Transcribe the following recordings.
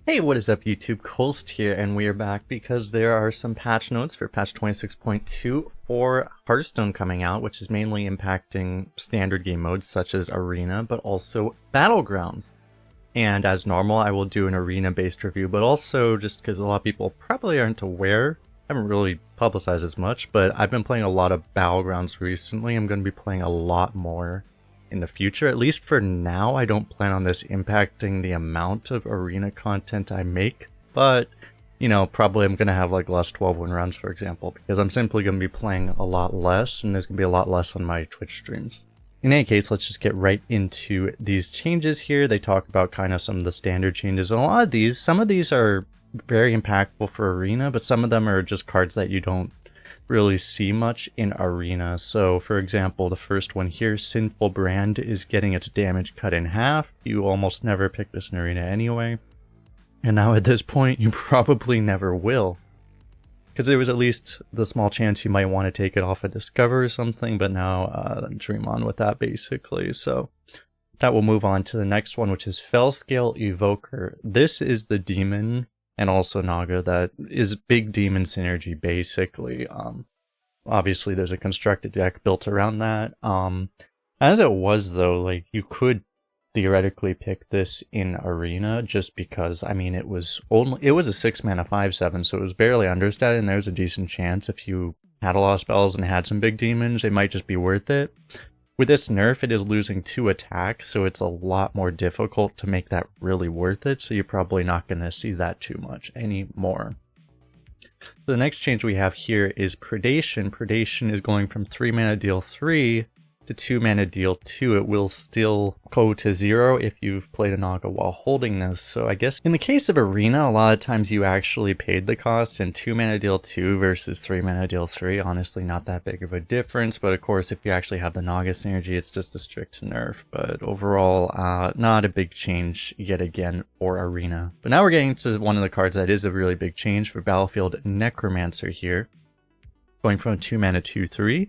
Hey, what is up YouTube? Kolst here, and we are back because there are some patch notes for patch 26.2 for Hearthstone coming out, which is mainly impacting standard game modes such as Arena, but also Battlegrounds. And as normal, I will do an Arena-based review, but also just because a lot of people probably aren't aware, I haven't really publicized as much, but I've been playing a lot of Battlegrounds recently. I'm going to be playing a lot more in the future. At least for now, I don't plan on this impacting the amount of arena content I make, but you know, probably I'm going to have like less 12-win runs, for example, because I'm simply going to be playing a lot less, and there's going to be a lot less on my Twitch streams. In any case, let's just get right into these changes here. They talk about kind of some of the standard changes, and a lot of these, some of these are very impactful for Arena, but some of them are just cards that you don't really see much in Arena. So for example, the first one here, Sinful Brand, is getting its damage cut in half. You almost never pick this in Arena anyway, and now at this point you probably never will, because there was at least the small chance you might want to take it off a Discover or something, but now dream on with that basically. So that will move on to the next one, which is Fellscale Evoker. This is the demon and also Naga that is big demon synergy basically. Obviously there's a constructed deck built around that. As it was though, like you could theoretically pick this in Arena just because, I mean, it was a 6-mana 5/7, so it was barely understated, and there's a decent chance if you had a lot of spells and had some big demons, it might just be worth it. With this nerf, it is losing 2 attacks, so it's a lot more difficult to make that really worth it, so you're probably not going to see that too much anymore. The next change we have here is Predation. Predation is going from 3 mana deal 3 to 2 mana deal 2. It will still go to 0 if you've played a Naga while holding this. So I guess in the case of Arena, a lot of times you actually paid the cost, and 2 mana deal 2 versus 3 mana deal 3, honestly not that big of a difference. But of course, if you actually have the Naga synergy, it's just a strict nerf. But overall, not a big change yet again for Arena. But now we're getting to one of the cards that is a really big change for Battlefield, Necromancer here. Going from a 2 mana 2/3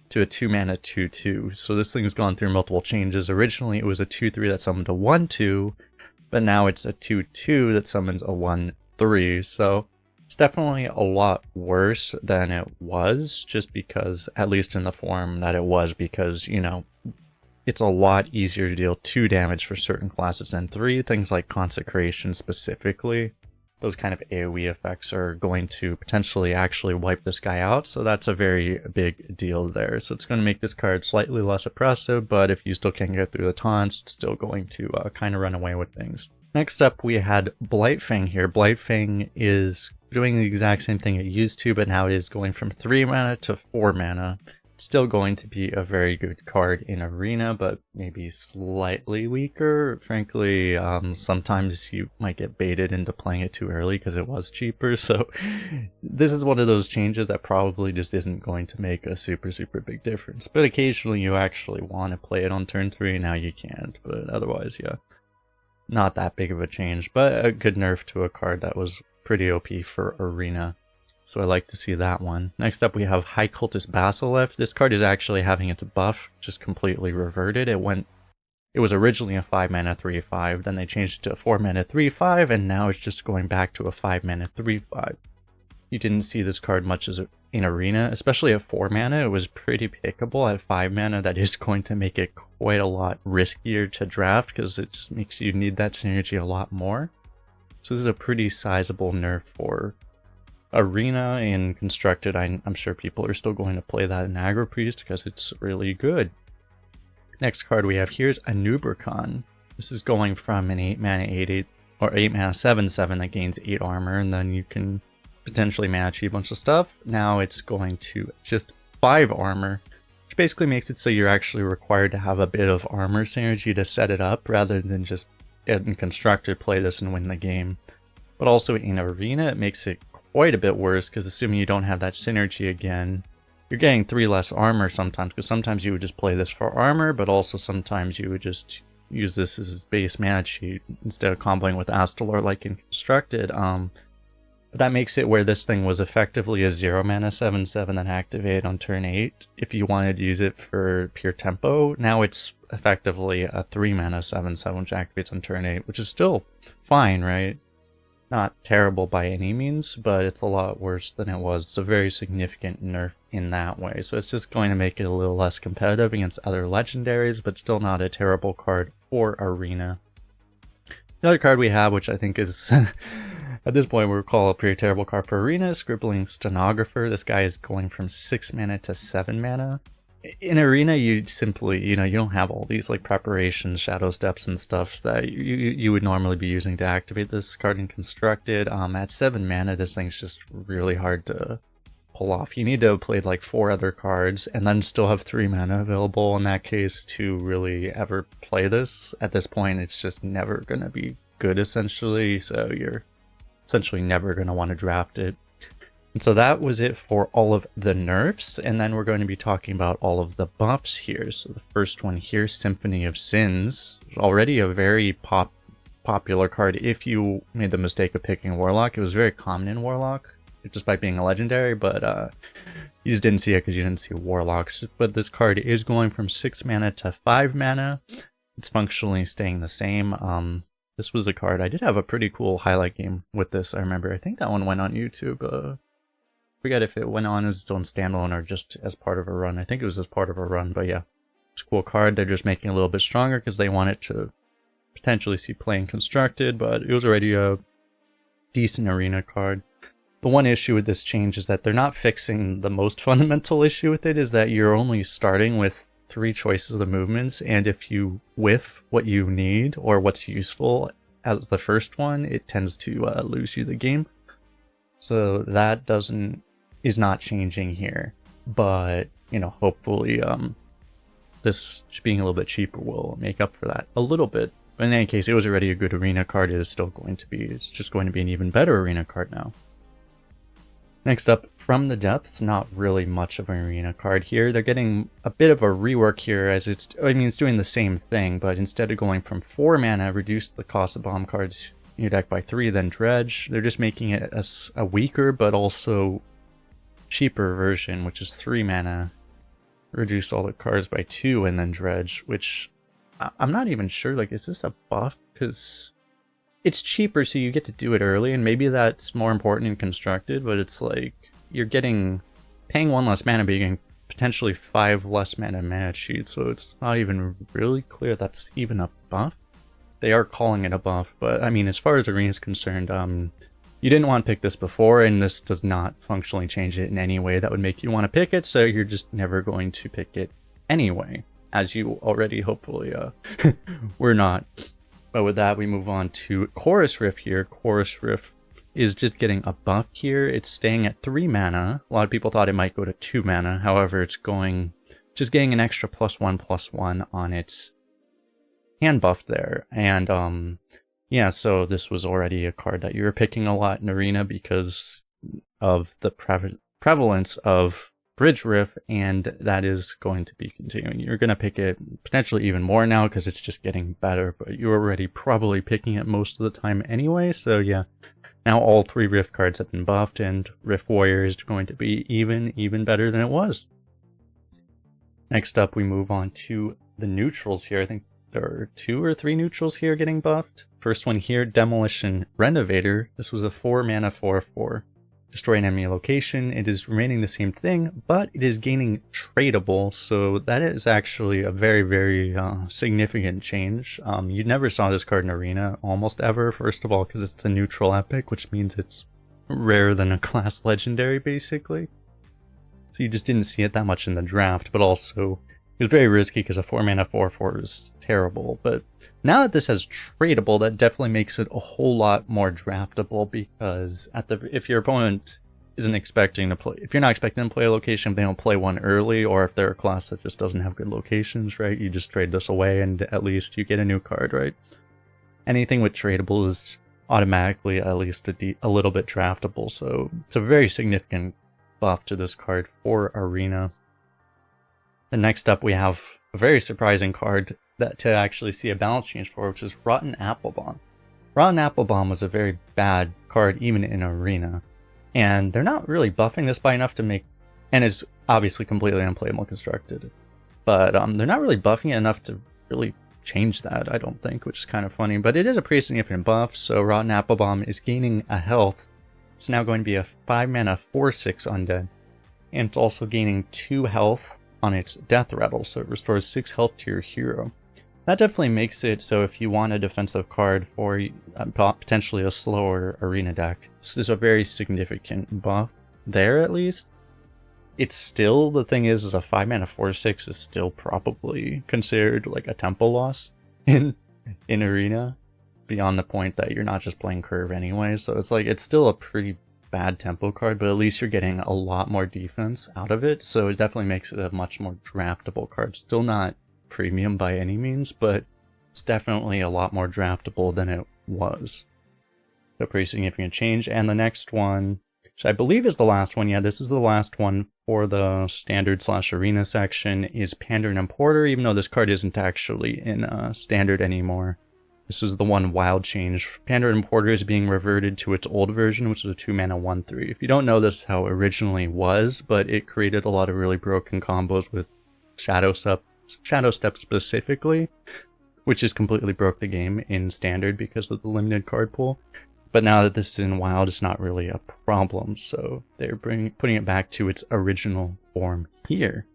to a 2 mana 2/2. So this thing's gone through multiple changes. Originally it was a 2/3 that summoned a 1/2, but now it's a 2/2 that summons a 1/3. So it's definitely a lot worse than it was, just because, at least in the form that it was, because, you know, it's a lot easier to deal 2 damage for certain classes than 3. Things like Consecration specifically, those kind of AoE effects are going to potentially actually wipe this guy out, so that's a very big deal there. So it's going to make this card slightly less oppressive, but if you still can't get through the taunts, it's still going to kind of run away with things. Next up, we had Blightfang here. Blightfang is doing the exact same thing it used to, but now it is going from 3 mana to 4 mana. Still going to be a very good card in Arena, but maybe slightly weaker. Frankly, sometimes you might get baited into playing it too early because it was cheaper, so this is one of those changes that probably just isn't going to make a super big difference. But occasionally you actually want to play it on turn 3, now you can't, but otherwise, yeah, not that big of a change, but a good nerf to a card that was pretty OP for Arena. So I like to see that one. Next up we have High Cultist Basilisk. This card is actually having its buff just completely reverted. It was originally a 5 mana 3/5, then they changed it to a 4 mana 3/5, and now it's just going back to a 5 mana 3/5. You didn't see this card much as in Arena, especially at 4 mana. It was pretty pickable. At 5 mana, that is going to make it quite a lot riskier to draft, because it just makes you need that synergy a lot more. So this is a pretty sizable nerf for Arena. And Constructed, I'm sure people are still going to play that in Aggro Priest because it's really good. Next card we have here is Anubricon. This is going from an 8 mana 8/8 or 8 mana 7/7 that gains 8 armor, and then you can potentially match a bunch of stuff. Now it's going to just 5 armor, which basically makes it so you're actually required to have a bit of armor synergy to set it up, rather than just in Constructed play this and win the game. But also in Arena, it makes it quite a bit worse, because assuming you don't have that synergy again, you're getting 3 less armor sometimes, because sometimes you would just play this for armor, but also sometimes you would just use this as his base mana cheat instead of comboing with Astalor like in Constructed. But that makes it where this thing was effectively a 0 mana 7/7 that activated on turn 8 if you wanted to use it for pure tempo. Now it's effectively a 3 mana 7/7 which activates on turn 8, which is still fine, right? not terrible by any means, but it's a lot worse than it was. It's a very significant nerf in that way. So it's just going to make it a little less competitive against other legendaries, but still not a terrible card for Arena. The other card we have, which I think is, at this point, we'll call a pretty terrible card for Arena, is Scribbling Stenographer. This guy is going from 6 mana to 7 mana. In Arena, you simply, you don't have all these like preparations, shadow steps and stuff that you would normally be using to activate this card in Constructed. At 7 mana, this thing's just really hard to pull off. You need to have played like 4 other cards and then still have 3 mana available in that case to really ever play this. At this point, it's just never going to be good essentially, so you're essentially never going to want to draft it. And so that was it for all of the nerfs, and then we're going to be talking about all of the buffs here. So the first one here, Symphony of Sins, already a very popular card if you made the mistake of picking Warlock. It was very common in Warlock, just by being a legendary, but you just didn't see it because you didn't see Warlocks. But this card is going from 6 mana to 5 mana. It's functionally staying the same. This was a card, I did have a pretty cool highlight game with this, I remember. I think that one went on YouTube. Forget if it went on as its own standalone or just as part of a run. I think it was as part of a run, but yeah. It's a cool card. They're just making it a little bit stronger because they want it to potentially see playing Constructed, but it was already a decent Arena card. The one issue with this change is that they're not fixing the most fundamental issue with it, is that you're only starting with 3 choices of the movements, and if you whiff what you need or what's useful as the first one, it tends to lose you the game. So that is not changing here, but hopefully this being a little bit cheaper will make up for that a little bit. But in any case, it was already a good Arena card. It is still going to be, it's just going to be an even better Arena card now. Next up, From the Depths, not really much of an Arena card here. They're getting a bit of a rework here, as it's doing the same thing, but instead of going from 4 mana, reduce the cost of bomb cards in your deck by 3, then dredge. They're just making it a weaker but also cheaper version, which is 3 mana, reduce all the cards by 2, and then dredge, which I'm not even sure, like, is this a buff? Because it's cheaper, so you get to do it early, and maybe that's more important in Constructed, but it's like, you're paying 1 less mana, but you're getting potentially 5 less mana sheet, so it's not even really clear that's even a buff. They are calling it a buff, but I mean, as far as Arena is concerned, you didn't want to pick this before, and this does not functionally change it in any way that would make you want to pick it, so you're just never going to pick it anyway, as you already hopefully were not. But with that, we move on to Chorus Riff here. Chorus Riff is just getting a buff here. It's staying at 3 mana. A lot of people thought it might go to 2 mana. However, it's just getting an extra +1/+1 on its hand buff there. And yeah, so this was already a card that you were picking a lot in Arena because of the prevalence of Bridge Riff, and that is going to be continuing. You're going to pick it potentially even more now because it's just getting better, but you're already probably picking it most of the time anyway, so yeah. Now all 3 Riff cards have been buffed, and Riff Warrior is going to be even better than it was. Next up, we move on to the neutrals here. I think there are 2 or 3 neutrals here getting buffed. First one here, Demolition Renovator. This was a 4 mana 4/4. Destroy an enemy location. It is remaining the same thing, but it is gaining tradable, so that is actually a very significant change. You never saw this card in Arena almost ever, first of all, because it's a neutral epic, which means it's rarer than a class legendary, basically. So you just didn't see it that much in the draft, but also it was very risky because a 4 mana 4/4 is terrible. But now that this has tradable, that definitely makes it a whole lot more draftable, because if your opponent isn't expecting to play, if you're not expecting to play a location, if they don't play one early, or if they're a class that just doesn't have good locations, right, you just trade this away and at least you get a new card, right? Anything with tradable is automatically at least a little bit draftable, so it's a very significant buff to this card for Arena. And next up, we have a very surprising card that to actually see a balance change for, which is Rotten Apple Bomb. Rotten Apple Bomb was a very bad card even in Arena, and they're not really buffing this by enough to make, and is obviously completely unplayable Constructed, but they're not really buffing it enough to really change that, I don't think, which is kind of funny. But it is a pretty significant buff, so Rotten Apple Bomb is gaining a health. It's now going to be a 5 mana 4/6 undead. And it's also gaining 2 health on its Death Rattle, so it restores 6 health to your hero. That definitely makes it so if you want a defensive card for potentially a slower arena deck, this is a very significant buff there, at least. It's still, the thing is a 5 mana 4/6 is still probably considered like a tempo loss in arena, beyond the point that you're not just playing curve anyway, so it's like, it's still a pretty bad tempo card, but at least you're getting a lot more defense out of it, so it definitely makes it a much more draftable card. Still not premium by any means, but it's definitely a lot more draftable than it was. So pretty significant change. And the next one, which I believe is the last one, yeah, this is the last one for the standard/arena section, is Pandering Importer, even though this card isn't actually in standard anymore. This is the one wild change. Pandering Importer is being reverted to its old version, which is a 2 mana 1/3. If you don't know, this is how it originally was, but it created a lot of really broken combos with Shadow Step specifically, which just completely broke the game in standard because of the limited card pool. But now that this is in wild, it's not really a problem, so they're putting it back to its original form here.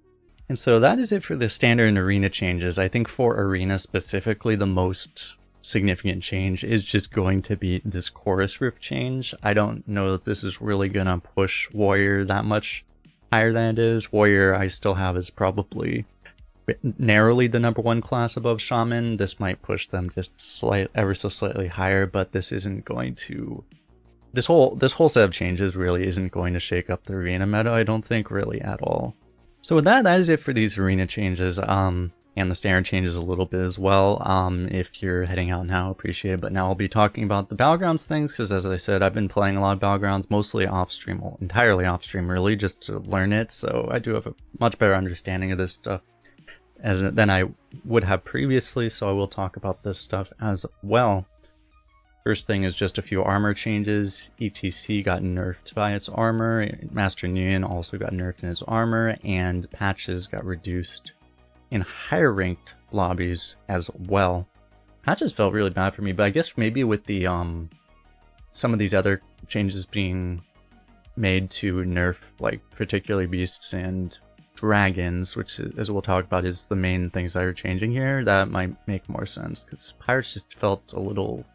And so that is it for the standard and arena changes. I think for arena specifically, the most significant change is just going to be this Chorus Rift change. I don't know that this is really gonna push Warrior that much higher than it is. Warrior I still have is probably narrowly the #1 class above Shaman. This might push them just ever so slightly higher, but this isn't going to, this whole set of changes really isn't going to shake up the arena meta, I don't think, really at all. So with that is it for these arena changes, and the standard changes a little bit as well. If you're heading out now, appreciate it. But now I'll be talking about the Battlegrounds things, because as I said, I've been playing a lot of Battlegrounds, mostly off stream, well, entirely off stream really, just to learn it. So I do have a much better understanding of this stuff than I would have previously, so I will talk about this stuff as well. First thing is just a few armor changes. ETC got nerfed by its armor, Master Nguyen also got nerfed in his armor, and patches got reduced in higher ranked lobbies as well. Patches felt really bad for me, but I guess maybe with the some of these other changes being made to nerf like particularly beasts and dragons, which is, as we'll talk about, is the main things that are changing here, that might make more sense, because pirates just felt a little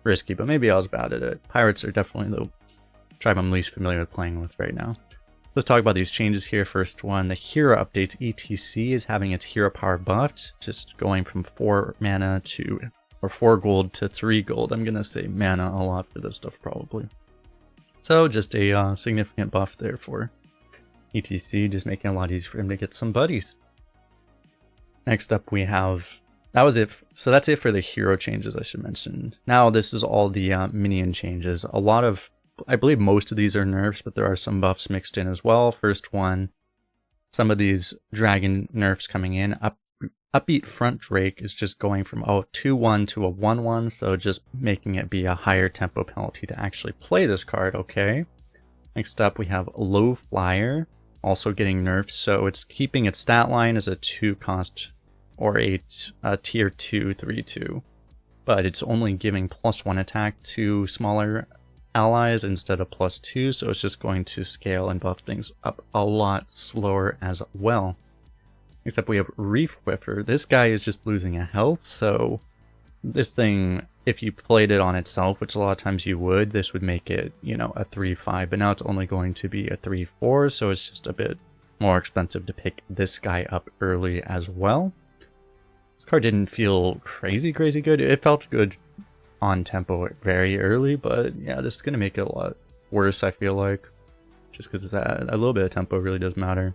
risky, but maybe I was bad at it. Pirates are definitely the tribe I'm least familiar with playing with right now. Let's talk about these changes here. First one, the hero updates. ETC is having its hero power buffed, just going from 4 mana to, or 4 gold to 3 gold. I'm gonna say mana a lot for this stuff probably. So just a significant buff there for ETC, just making it a lot easier for him to get some buddies. Next up we have, that was it. So that's it for the hero changes, I should mention. Now this is all the minion changes. A lot of, I believe most of these are nerfs, but there are some buffs mixed in as well. First one, some of these dragon nerfs coming in. Upbeat Front Drake is just going from a 2/1 to a 1/1, so just making it be a higher tempo penalty to actually play this card, okay. Next up we have Low Flyer, also getting nerfed, so it's keeping its stat line as a 2 cost or a tier 2 3/2, but it's only giving +1 attack to smaller allies instead of +2, so it's just going to scale and buff things up a lot slower as well. Except we have Reef Whiffer. This guy is just losing a health, so this thing, if you played it on itself, which a lot of times you would, this would make it, you know, a 3/5, but now it's only going to be a 3/4, so it's just a bit more expensive to pick this guy up early as well. This card didn't feel crazy good. It felt good on tempo very early, but yeah, this is going to make it a lot worse, I feel like, just because a little bit of tempo really does matter.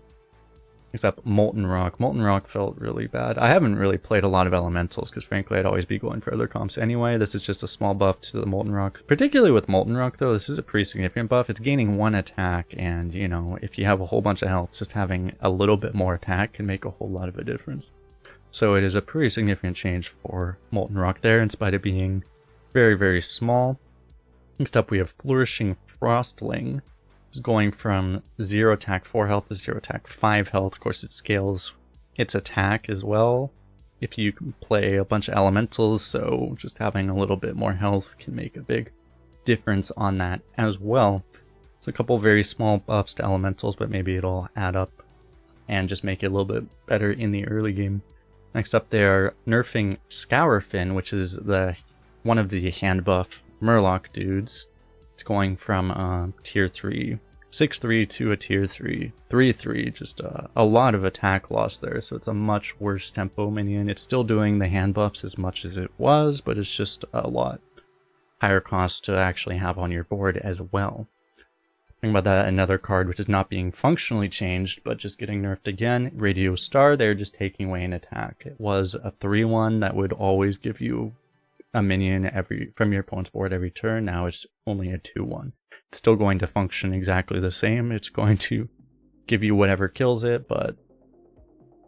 Except Molten Rock. Molten Rock felt really bad. I haven't really played a lot of elementals because frankly I'd always be going for other comps anyway. This is just a small buff to the Molten Rock. Particularly with Molten Rock though, this is a pretty significant buff. It's gaining 1 attack, and you know, if you have a whole bunch of health, just having a little bit more attack can make a whole lot of a difference. So it is a pretty significant change for Molten Rock there, in spite of being very small. Next up we have Flourishing Frostling. It's going from 0 attack 4 health to 0 attack 5 health. Of course it scales its attack as well. if you can play a bunch of elementals, so just having a little bit more health can make a big difference on that as well. So a couple very small buffs to elementals, but maybe it'll add up and just make it a little bit better in the early game. Next up, they're nerfing Scourfin, which is one of the hand buff Murloc dudes. It's going from tier 3 6-3 to a tier 3 3-3, just a lot of attack loss there, so it's a much worse tempo minion. It's still doing the hand buffs as much as it was, but it's just a lot higher cost to actually have on your board as well. Think about that, another card which is not being functionally changed, but just getting nerfed again. Radio Star, they're just taking away an attack. It was a 3-1 that would always give you a minion from your opponent's board every turn. Now it's only a 2-1. It's still going to function exactly the same. It's going to give you whatever kills it, but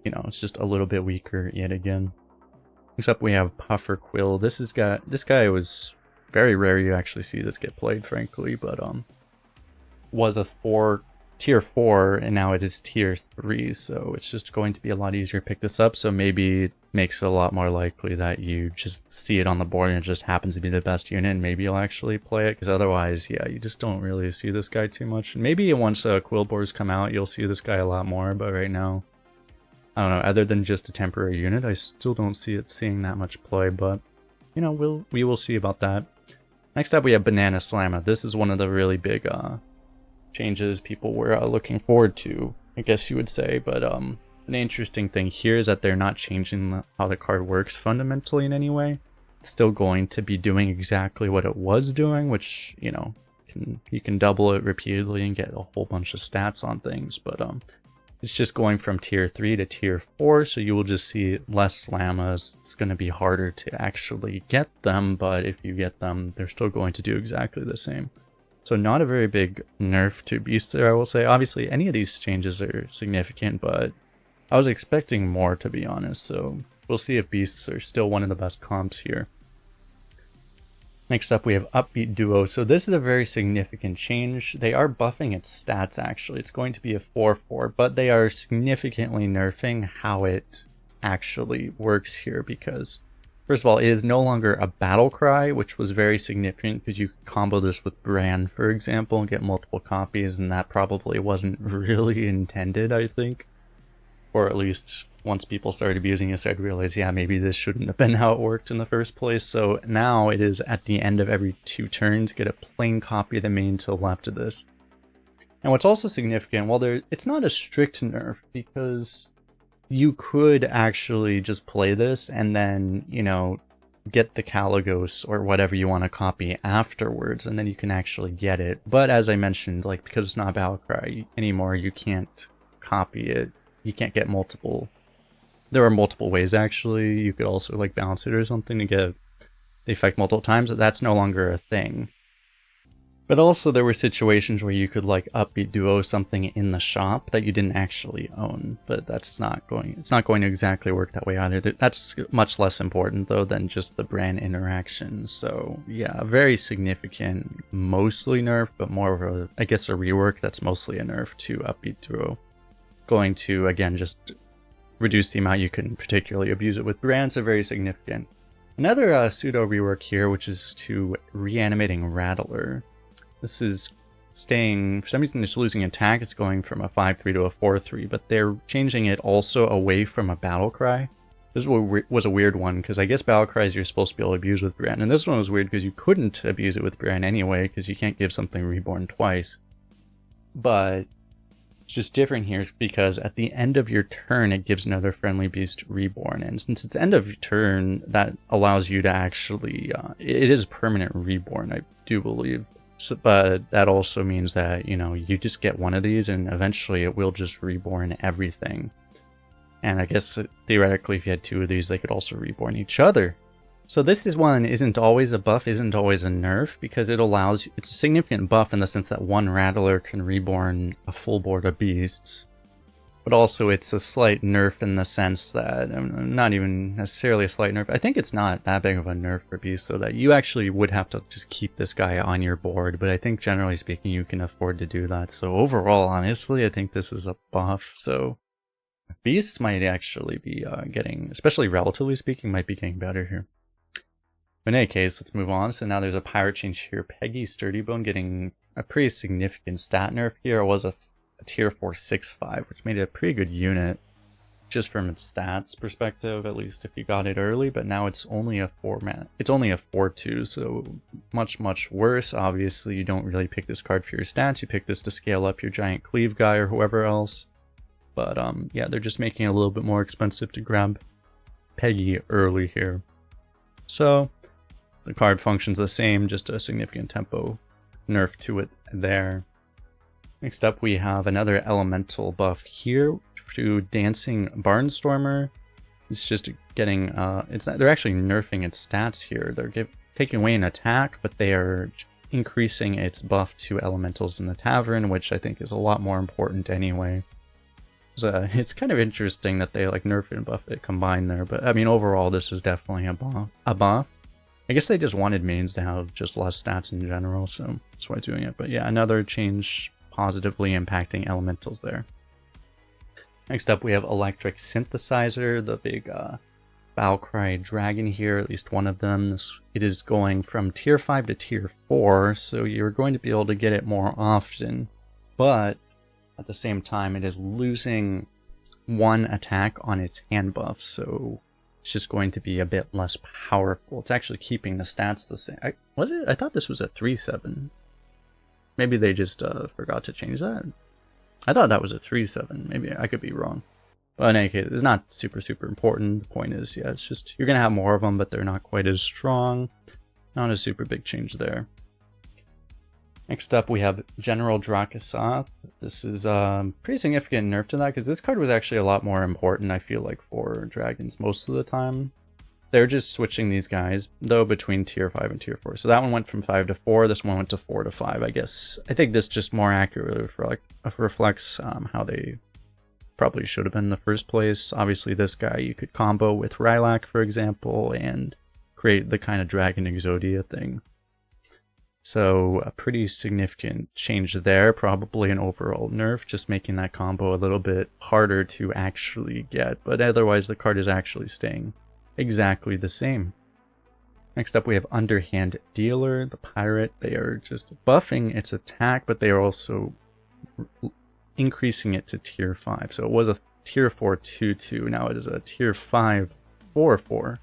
it's just a little bit weaker yet again. Next up, we have Puffer Quill. This guy was very rare you actually see this get played, frankly, but was a tier 4 and now it is tier 3, so it's just going to be a lot easier to pick this up. So maybe it makes it a lot more likely that you just see it on the board and it just happens to be the best unit, and maybe you'll actually play it, because otherwise, yeah, you just don't really see this guy too much. Maybe once Quillbores come out, you'll see this guy a lot more, but right now, I don't know, other than just a temporary unit, I still don't see it seeing that much play, but we will see about that. Next up, we have Banana Slamma. This is one of the really big changes people were looking forward to, I guess you would say, but an interesting thing here is that they're not changing how the card works fundamentally in any way. It's still going to be doing exactly what it was doing, which, you can double it repeatedly and get a whole bunch of stats on things, but it's just going from tier 3 to tier 4, so you will just see less Slammas. It's going to be harder to actually get them, but if you get them, they're still going to do exactly the same. So not a very big nerf to Beast there, I will say. Obviously, any of these changes are significant, but I was expecting more, to be honest. So we'll see if Beasts are still one of the best comps here. Next up, we have Upbeat Duo. So this is a very significant change. They are buffing its stats, actually. It's going to be a 4-4, but they are significantly nerfing how it actually works here, because first of all, it is no longer a battle cry, which was very significant because you could combo this with Bran, for example, and get multiple copies, and that probably wasn't really intended, I think. Or at least once people started abusing it, started to realize, yeah, maybe this shouldn't have been how it worked in the first place. So now it is at the end of every 2 turns, get a plain copy of the main to the left of this. And what's also significant, well, it's not a strict nerf, because you could actually just play this and then, get the Caligos or whatever you want to copy afterwards, and then you can actually get it. But as I mentioned, because it's not Battlecry anymore, you can't copy it. You can't get multiple. There are multiple ways, actually. You could also balance it or something to get the effect multiple times, but that's no longer a thing. But also there were situations where you could Upbeat Duo something in the shop that you didn't actually own, but it's not going to exactly work that way either. That's much less important though than just the brand interaction. So yeah, very significant, mostly nerf, but more of a rework that's mostly a nerf to Upbeat Duo. Going to, again, just reduce the amount you can particularly abuse it with brands, so very significant. Another pseudo rework here, which is to Reanimating Rattler. This is staying, for some reason it's losing attack, it's going from a 5-3 to a 4-3, but they're changing it also away from a battle cry. This was a weird one, because I guess battle cries you're supposed to be able to abuse with Bran, and this one was weird because you couldn't abuse it with Bran anyway, because you can't give something reborn twice. But it's just different here because at the end of your turn it gives another friendly beast reborn, and since it's end of your turn, that allows you to actually, it is permanent reborn, I do believe. So, but that also means that, you just get one of these and eventually it will just reborn everything. And I guess theoretically if you had 2 of these, they could also reborn each other. So this isn't always a buff, isn't always a nerf, because it's a significant buff in the sense that one Rattler can reborn a full board of beasts. But also it's a slight nerf in the sense that, not even necessarily a slight nerf, I think it's not that big of a nerf for beasts, so that you actually would have to just keep this guy on your board, but I think generally speaking you can afford to do that. So overall, honestly, I think this is a buff, so Beasts might actually be getting, especially relatively speaking, might be getting better here. But in any case, let's move on. So now there's a pirate change here. Peggy Sturdybone getting a pretty significant stat nerf here. It was a tier 4 6/5, which made it a pretty good unit, just from its stats perspective, at least if you got it early. But now it's only a 4-mana. It's only a 4/2, so much worse. Obviously, you don't really pick this card for your stats. You pick this to scale up your giant cleave guy or whoever else. But yeah, they're just making it a little bit more expensive to grab Peggy early here. So the card functions the same, just a significant tempo nerf to it there. Next up, we have another elemental buff here to Dancing Barnstormer. It's just getting, they're actually nerfing its stats here. They're taking away an attack, but they are increasing its buff to elementals in the tavern, which I think is a lot more important anyway. So it's kind of interesting that they like nerf it and buff it combined there, but I mean overall this is definitely a buff. I guess they just wanted mains to have just less stats in general, so that's why doing it. But yeah, another change positively impacting elementals there. Next up we have Electric Synthesizer, the big Battlecry dragon here, at least one of them. It is going from tier 5 to tier 4, so you're going to be able to get it more often, but at the same time it is losing one attack on its hand buff, so it's just going to be a bit less powerful. It's actually keeping the stats the same. I thought this was a 3/7. Maybe they just forgot to change that. I thought that was a 3/7. Maybe I could be wrong. But in any case, it's not super important. The point is, yeah, it's just you're going to have more of them, but they're not quite as strong. Not a super big change there. Next up, we have General Drakaseth. This is a pretty significant nerf to that, because this card was actually a lot more important, I feel like, for dragons most of the time. They're just switching these guys, though, between tier 5 and tier 4. So that one went from 5 to 4, this one went to 4 to 5, I guess. I think this just more accurately reflects how they probably should have been in the first place. Obviously, this guy you could combo with Rylak, for example, and create the kind of Dragon Exodia thing. So a pretty significant change there, probably an overall nerf, just making that combo a little bit harder to actually get, but otherwise the card is actually staying exactly the same. Next up we have Underhand Dealer, the pirate. They are just buffing its attack, but they are also increasing it to tier 5. So it was a tier 4 2/2, now it is a tier 5 4/4.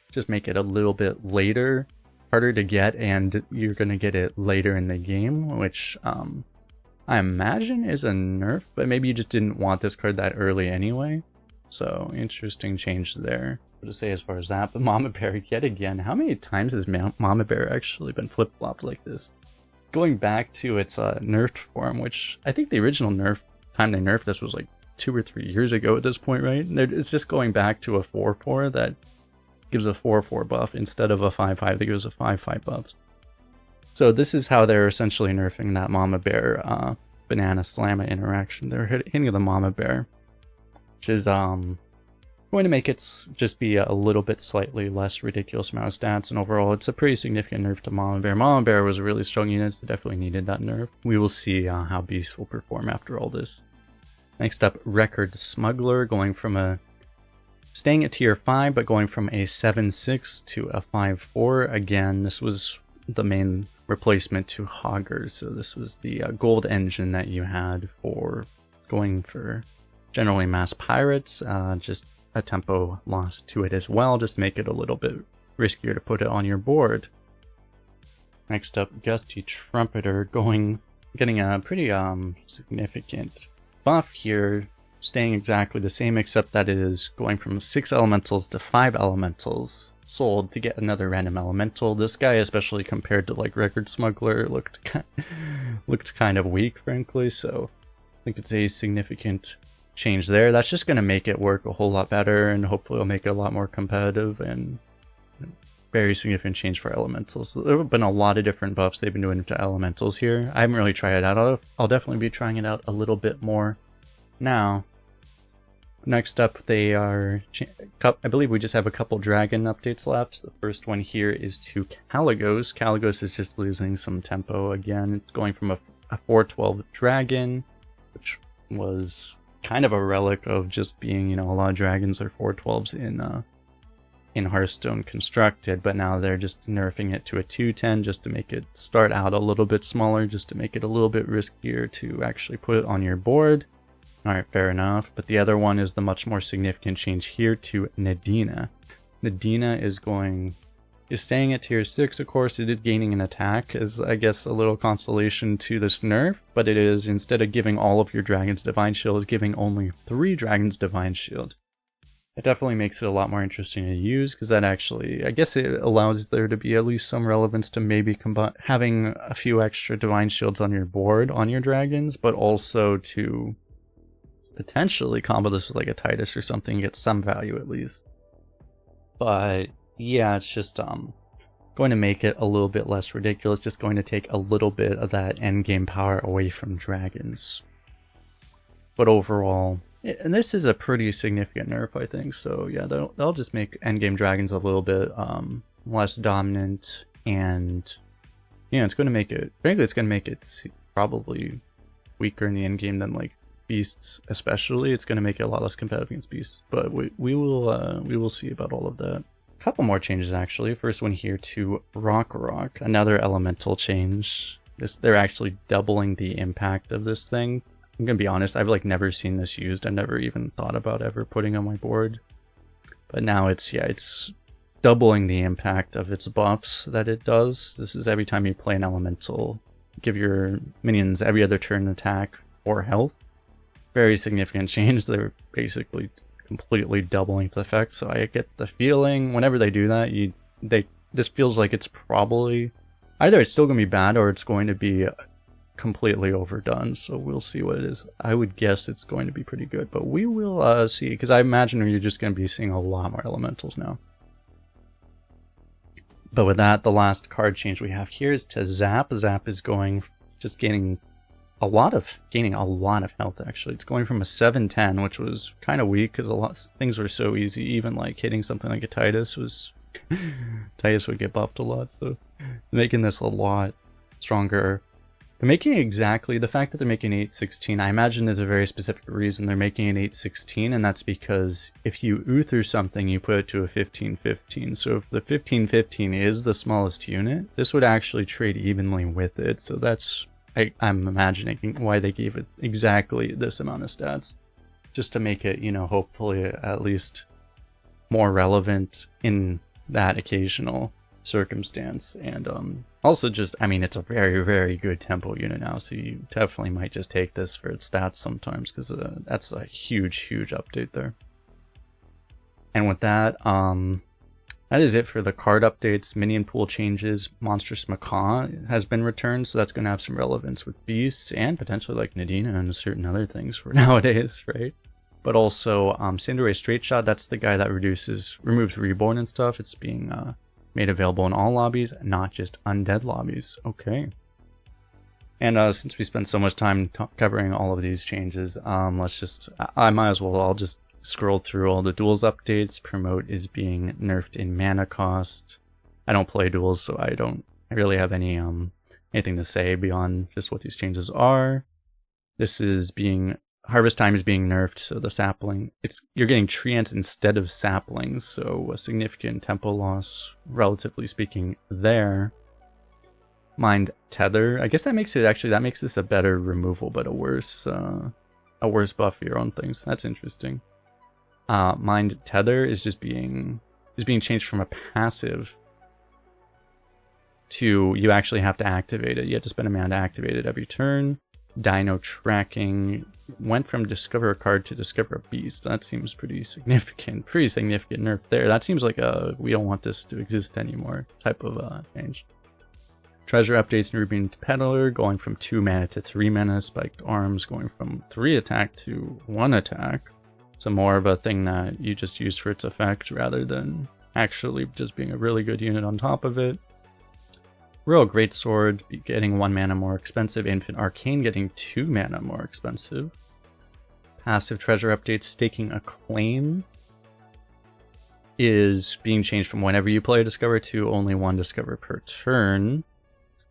Just make it a little bit later, harder to get, and you're going to get it later in the game, which I imagine is a nerf, but maybe you just didn't want this card that early anyway. So interesting change there. What to say as far as that. But Mama Bear yet again. How many times has Mama Bear actually been flip-flopped like this? Going back to its nerfed form, which I think the original time they nerfed this was like 2 or 3 years ago at this point, right? It's just going back to a 4/4 that gives a 4/4 buff instead of a 5/5 that gives a 5/5 buff. So this is how they're essentially nerfing that Mama Bear Banana Slamma interaction. They're hitting the Mama Bear, which is going to make it just be a little bit slightly less ridiculous amount of stats, and overall it's a pretty significant nerf to Mama Bear. Mama Bear was a really strong unit, so definitely needed that nerf. We will see how Beast will perform after all this. Next up, Record Smuggler, going from staying at tier 5, but going from a 7/6 to a 5/4. Again, this was the main replacement to Hogger, so this was the gold engine that you had for going for generally mass pirates. Just a tempo loss to it as well, just to make it a little bit riskier to put it on your board. Next up, Gusty Trumpeter, getting a pretty significant buff here, staying exactly the same, except that it is going from 6 elementals to 5 elementals sold to get another random elemental. This guy, especially compared to like Record Smuggler, looked kind of weak, frankly, so I think it's a significant change there. That's just going to make it work a whole lot better, and hopefully it'll make it a lot more competitive, and very significant change for elementals. So there have been a lot of different buffs they've been doing to elementals here. I haven't really tried it out. I'll definitely be trying it out a little bit more now. Next up, I believe we just have a couple dragon updates left. The first one here is to Kaligos. Kaligos is just losing some tempo again. It's going from a 4/12 dragon, which was kind of a relic of just being, you know, a lot of dragons are 412s in Hearthstone constructed, but now they're just nerfing it to a 210 just to make it start out a little bit smaller, just to make it a little bit riskier to actually put it on your board. Alright, fair enough. But the other one is the much more significant change here to Nadina. Nadina is staying at tier 6, of course. It is gaining an attack, as I guess a little consolation to this nerf, but it is, instead of giving all of your Dragon's Divine Shield, is giving only 3 Dragon's Divine Shield. It definitely makes it a lot more interesting to use, because that actually, I guess it allows there to be at least some relevance to maybe having a few extra Divine Shields on your board, on your dragons, but also to potentially combo this with like a Titus or something, get some value at least. But yeah, it's just going to make it a little bit less ridiculous, just going to take a little bit of that endgame power away from dragons. But overall, and this is a pretty significant nerf, I think, so yeah, they'll just make endgame dragons a little bit less dominant, and yeah, it's going to make it, frankly, it's going to make it probably weaker in the endgame than like beasts, especially. It's going to make it a lot less competitive against beasts, but we will see about all of that. A couple more changes actually. First one here to Rock, another elemental change. They're actually doubling the impact of this thing. I'm gonna be honest, I've like never seen this used. I've never even thought about ever putting on my board, but now it's doubling the impact of its buffs that it does. This is every time you play an elemental, give your minions every other turn attack or health. Very significant change. They're basically completely doubling its effect. So I get the feeling whenever they do that, this feels like it's probably either it's still gonna be bad or it's going to be completely overdone. So we'll see what it is. I would guess it's going to be pretty good, but we will see, because I imagine you're just going to be seeing a lot more elementals now. But with that, the last card change we have here is to Zap. Zap is just gaining a lot of health actually. It's going from a 710, which was kind of weak because things were so easy. Even like hitting something like a Titus was Titus would get buffed a lot, so making this a lot stronger. They're making exactly the fact that they're making 816. I imagine there's a very specific reason they're making it 816, and that's because if you Uther something, you put it to a 1515. So if the 1515 is the smallest unit, this would actually trade evenly with it. So that's, I'm imagining why they gave it exactly this amount of stats, just to make it, you know, hopefully at least more relevant in that occasional circumstance. And also just, I mean, it's a very, very good tempo unit now, so you definitely might just take this for its stats sometimes, because that's a huge update there. And with that, that is it for the card updates. Minion pool changes. Monstrous Macaw has been returned, so that's going to have some relevance with Beasts and potentially like Nadina and certain other things for nowadays, right? But also Sandure Straight Shot, that's the guy that removes Reborn and stuff. It's being made available in all lobbies, not just undead lobbies. Okay. And since we spent so much time covering all of these changes, I might as well, I'll just scroll through all the Duels updates. Promote is being nerfed in mana cost. I don't play Duels, so I don't really have anything to say beyond just what these changes are. This is Harvest Time is being nerfed, so the sapling, you're getting treants instead of saplings, so a significant tempo loss, relatively speaking, there. Mind Tether, I guess that makes this a better removal, but a worse buff here on things. That's interesting. Mind Tether is being changed from a passive to you actually have to activate it. You have to spend a mana to activate it every turn. Dino Tracking went from Discover a Card to Discover a Beast. That seems pretty significant nerf there. That seems like we don't want this to exist anymore type of change. Treasure updates in Ruby Peddler going from 2 mana to 3 mana. Spiked Arms going from 3 attack to 1 attack. So more of a thing that you just use for its effect rather than actually just being a really good unit on top of it. Royal Greatsword getting 1 mana more expensive. Infant Arcane getting 2 mana more expensive. Passive treasure updates. Staking a Claim is being changed from whenever you play a Discover to only 1 Discover per turn.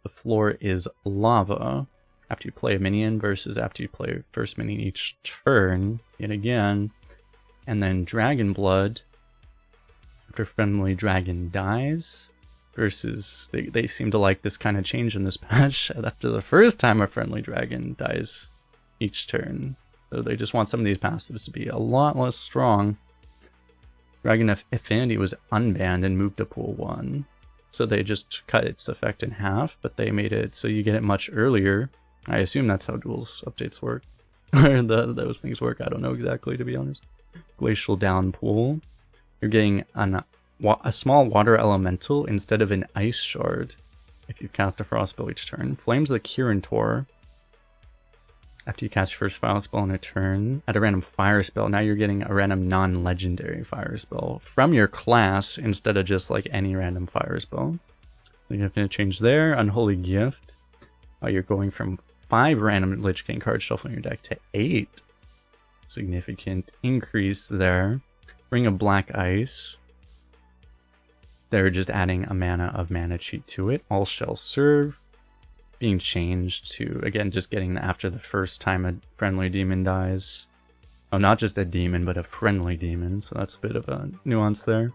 The floor is Lava. after you play a minion versus after you play first minion each turn, yet again. And then Dragon Blood, after friendly dragon dies, versus they seem to like this kind of change in this patch after the first time a friendly dragon dies each turn. So they just want some of these passives to be a lot less strong. Dragon Affinity was unbanned and moved to pool 1. So they just cut its effect in half, but they made it so you get it much earlier. I assume that's how Duels updates work. Or those things work, I don't know exactly, to be honest. Glacial Downpool. You're getting a small water elemental instead of an ice shard if you cast a frost spell each turn. Flames of the Kirin. After you cast your first fire spell in a turn, add a random fire spell. Now you're getting a random non-legendary fire spell from your class instead of just like any random fire spell. So you're going to change there. Unholy Gift. You're going from 5 random Lich King cards shuffling your deck to 8. Significant increase there. Ring of Black Ice. They're just adding a mana cheat to it. All shall serve. Being changed to, again, just getting after the first time a friendly demon dies. Oh, not just a demon, but a friendly demon. So that's a bit of a nuance there.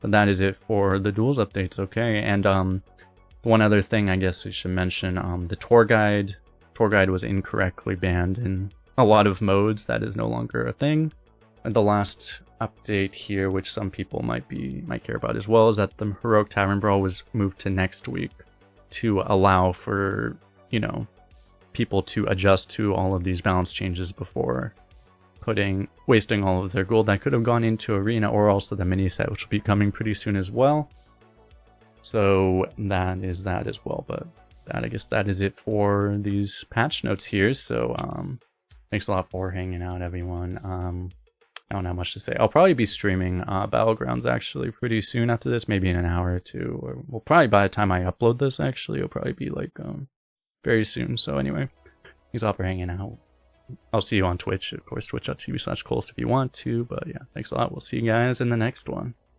But that is it for the Duels updates, okay? And one other thing I guess I should mention, the tour guide. Tour guide was incorrectly banned in a lot of modes. That is no longer a thing. And the last update here, which some people might care about as well, is that the Heroic Tavern Brawl was moved to next week to allow for, you know, people to adjust to all of these balance changes before wasting all of their gold that could have gone into Arena, or also the mini set, which will be coming pretty soon as well. So that is that as well. But I guess that is it for these patch notes here. So thanks a lot for hanging out, everyone. I don't have much to say. I'll probably be streaming Battlegrounds actually pretty soon after this, maybe in an hour or two. Or well, probably by the time I upload this, actually, it'll probably be like very soon. So anyway, thanks a lot for hanging out. I'll see you on Twitch, of course, twitch.tv/Kolst if you want to. But yeah, thanks a lot. We'll see you guys in the next one.